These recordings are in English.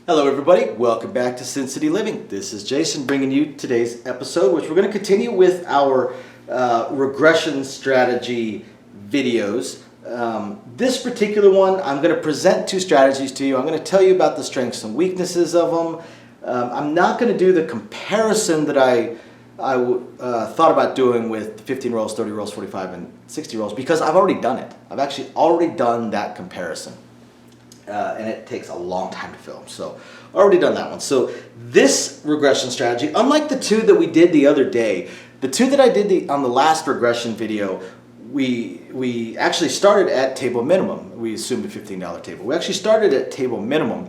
Hello everybody, welcome back to Sin City Living. This is Jason bringing you today's episode, which we're going to continue with our regression strategy videos. This particular one, I'm going to present two strategies to you. I'm going to tell you about the strengths and weaknesses of them. I'm not going to do the comparison that I thought about doing with 15 rolls, 30 rolls, 45, and 60 rolls because I've already done it. I've actually already done that comparison. And it takes a long time to film, so already done that one. So this regression strategy, unlike the two that we did the other day, the two that I did on the last regression video, we actually started at table minimum. We assumed a $15 table. We actually started at table minimum,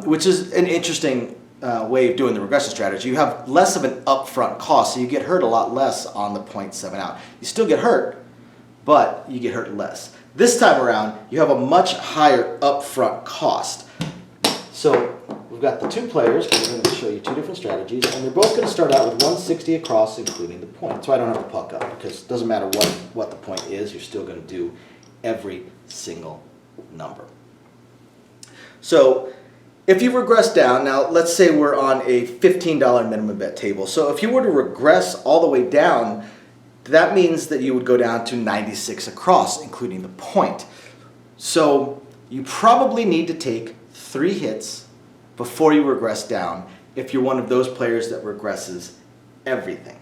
which is an interesting way of doing the regression strategy. You have less of an upfront cost, so you get hurt a lot less on the 0.7 out. You still get hurt, but you get hurt less. This time around, you have a much higher upfront cost. So we've got the two players. We're going to show you two different strategies, and they're both going to start out with 160 across, including the point. So I don't have the puck up because it doesn't matter what the point is. You're still going to do every single number. So if you regress down, now let's say we're on a $15 minimum bet table. So if you were to regress all the way down, that means that you would go down to 96 across, including the point. So you probably need to take 3 hits before you regress down if you're one of those players that regresses everything.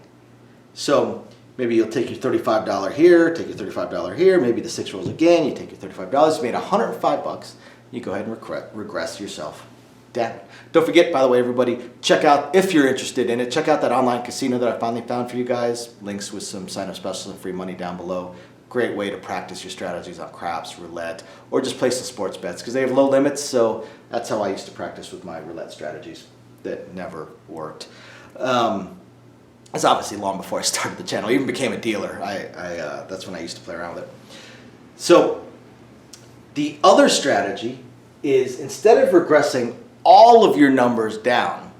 So maybe you'll take your $35 here, take your $35 here, maybe the 6 rolls again, you take your $35, you made $105, you go ahead and regress yourself down. Don't forget, by the way, everybody, check out, if you're interested in it, check out that online casino that I finally found for you guys. Links with some sign-up specials and free money down below. Great way to practice your strategies on craps, roulette, or just place the sports bets because they have low limits, so that's how I used to practice with my roulette strategies that never worked. It's obviously long before I started the channel. I even became a dealer. That's when I used to play around with it. So the other strategy is instead of regressing all of your numbers down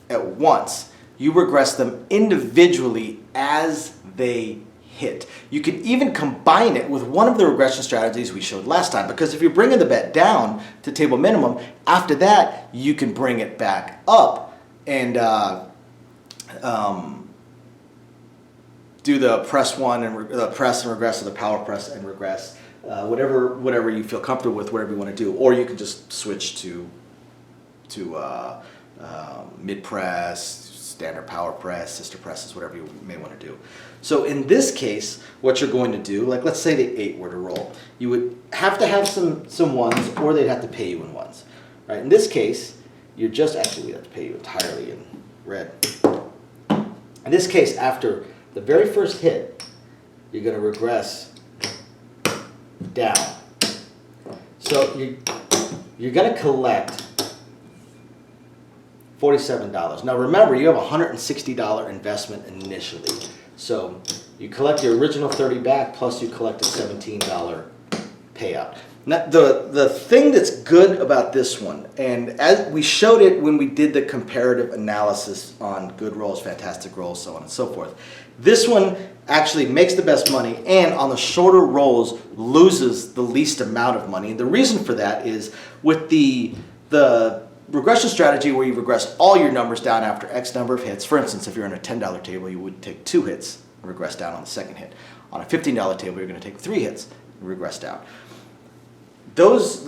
at once, you regress them individually as they hit. You can even combine it with one of the regression strategies we showed last time, because if you're bringing the bet down to table minimum, after that you can bring it back up and do the press one and the press and regress, or the power press and regress, whatever you feel comfortable with, whatever you want to do, or you can just switch to mid press, standard power press, sister presses, whatever you may want to do. So in this case, what you're going to do, like let's say the 8 were to roll, you would have to have some ones, or they'd have to pay you in ones. Right? In this case, you're just actually we have to pay you entirely in red. In this case, after the very first hit, you're going to regress down. So you're going to collect $47. Now remember, you have a $160 investment initially. So you collect your original 30 back, plus you collect a $17 payout. Now, the thing that's good about this one, and as we showed it when we did the comparative analysis on good rolls, fantastic rolls, so on and so forth, this one actually makes the best money, and on the shorter rolls loses the least amount of money. And the reason for that is with the regression strategy where you regress all your numbers down after X number of hits. For instance, if you're on a $10 table, you would take 2 hits and regress down on the second hit. On a $15 table, you're going to take 3 hits and regress down. Those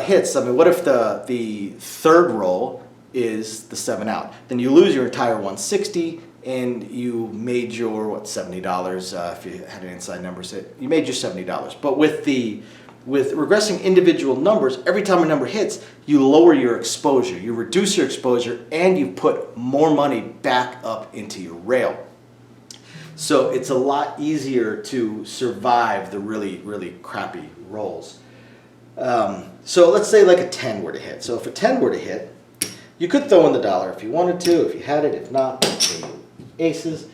hits, I mean, what if the third roll is the 7 out? Then you lose your entire 160 and you made your, $70, if you had an inside number, you made your $70. But with regressing individual numbers, every time a number hits, you lower your exposure, you reduce your exposure, and you put more money back up into your rail. So it's a lot easier to survive the really, really crappy rolls. So let's say like a 10 were to hit. So if a 10 were to hit, you could throw in the dollar if you wanted to, if you had it. If not, pay aces,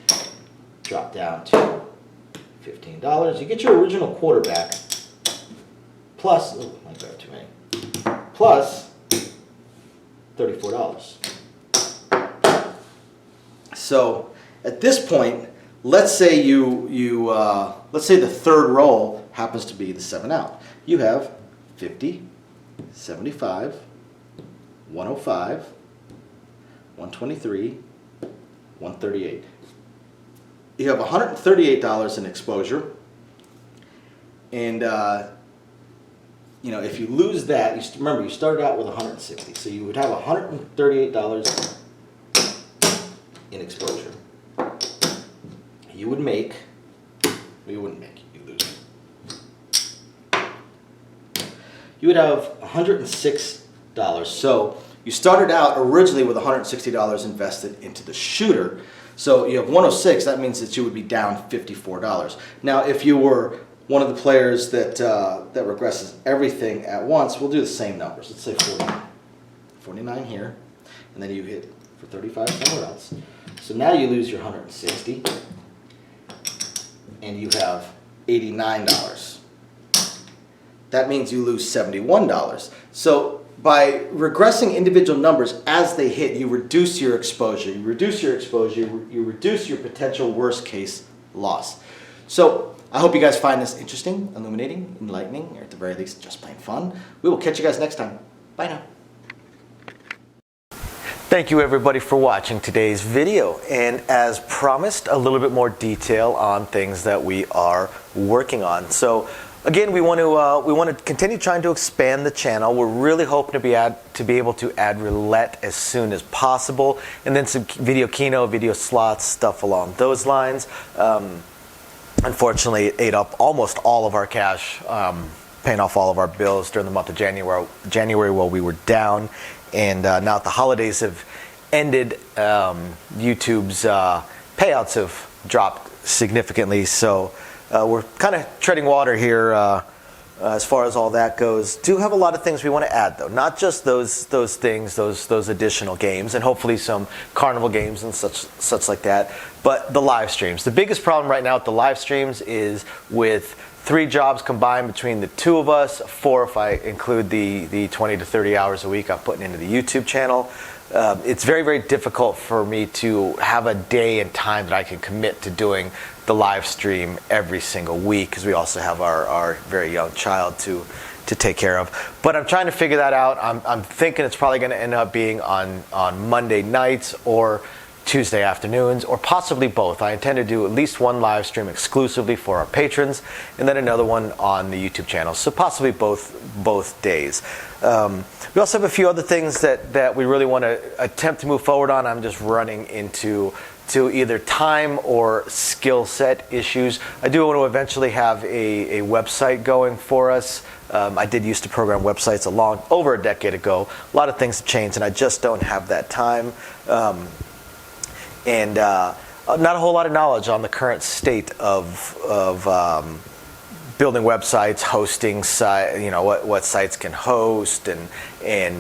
drop down to $15. You get your original quarterback, plus, oh, I grabbed too many, plus $34. So at this point, let's say let's say the third roll happens to be the 7 out. You have 50, 75, 105, 123, 138. You have $138 in exposure, and you know, if you lose that, remember you started out with 160, so you would have $138 in exposure. You would make, you wouldn't make, you lose. You would have $106. So you started out originally with $160 invested into the shooter. So you have 106, that means that you would be down $54. Now if you were one of the players that that regresses everything at once, we'll do the same numbers. Let's say 49 here, and then you hit for 35 somewhere else. So now you lose your 160, and you have $89. That means you lose $71. So by regressing individual numbers as they hit, you reduce your exposure. You reduce your exposure, you reduce your potential worst case loss. So I hope you guys find this interesting, illuminating, enlightening, or at the very least just plain fun. We will catch you guys next time. Bye now. Thank you everybody for watching today's video, and as promised, a little bit more detail on things that we are working on. So again, we want to continue trying to expand the channel. We're really hoping to be able to add roulette as soon as possible, and then some video keno, video slots, stuff along those lines. Unfortunately, it ate up almost all of our cash, paying off all of our bills during the month of January while we were down. And now that the holidays have ended, YouTube's payouts have dropped significantly. So we're kind of treading water here as far as all that goes. Do have a lot of things we want to add, though. Not just those things, those additional games, and hopefully some carnival games and such like that. But the live streams. The biggest problem right now with the live streams is with 3 jobs combined between the 2 of us, 4 if I include the 20 to 30 hours a week I'm putting into the YouTube channel. It's very, very difficult for me to have a day and time that I can commit to doing the live stream every single week, because we also have our very young child to take care of. But I'm trying to figure that out. I'm thinking it's probably going to end up being on Monday nights or Tuesday afternoons, or possibly both. I intend to do at least one live stream exclusively for our patrons, and then another one on the YouTube channel. So possibly both days. We also have a few other things that we really want to attempt to move forward on. I'm just running into either time or skill set issues. I do want to eventually have a website going for us. I did used to program websites over a decade ago. A lot of things have changed, and I just don't have that time. And not a whole lot of knowledge on the current state of building websites, hosting what sites can host, and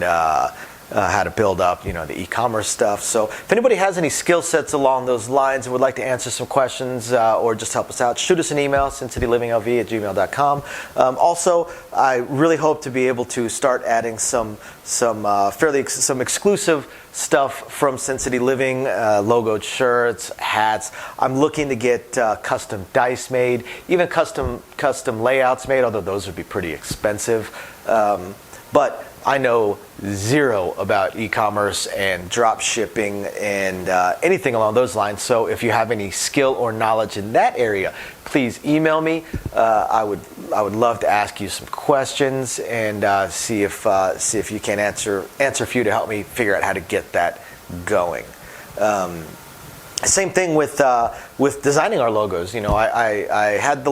how to build up the e-commerce stuff. So if anybody has any skill sets along those lines and would like to answer some questions or just help us out, shoot us an email, sincitylivingLV@gmail.com. Also, I really hope to be able to start adding some exclusive stuff from Sin City Living, logoed shirts, hats. I'm looking to get custom dice made, even custom layouts made, although those would be pretty expensive. But I know zero about e-commerce and drop shipping and anything along those lines. So if you have any skill or knowledge in that area, please email me. I would love to ask you some questions and see if you can answer a few to help me figure out how to get that going. Same thing with designing our logos. I had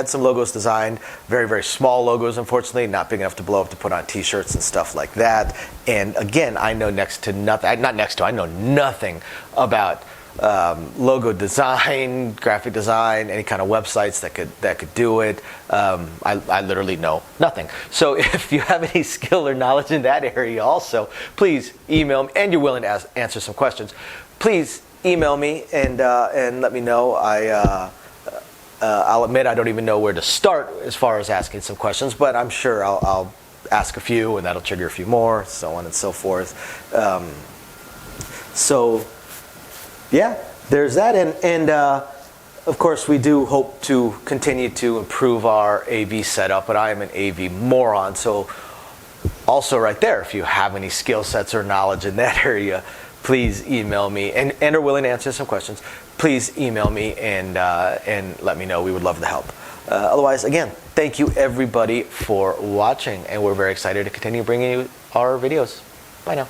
some logos designed, very, very small logos, unfortunately, not big enough to blow up to put on t-shirts and stuff like that. And again, I know I know nothing about logo design, graphic design, any kind of websites that could do it. I literally know nothing. So if you have any skill or knowledge in that area also, please email me, and you're willing to answer some questions, please email me and let me know. I'll admit I don't even know where to start as far as asking some questions, but I'm sure I'll ask a few, and that'll trigger a few more, so on and so forth. So yeah, there's that, and of course we do hope to continue to improve our AV setup, but I am an AV moron, so Also, right there, if you have any skill sets or knowledge in that area, please email me and are willing to answer some questions. Please email me and let me know. We would love to help. Otherwise, again, thank you everybody for watching, and we're very excited to continue bringing you our videos. Bye now.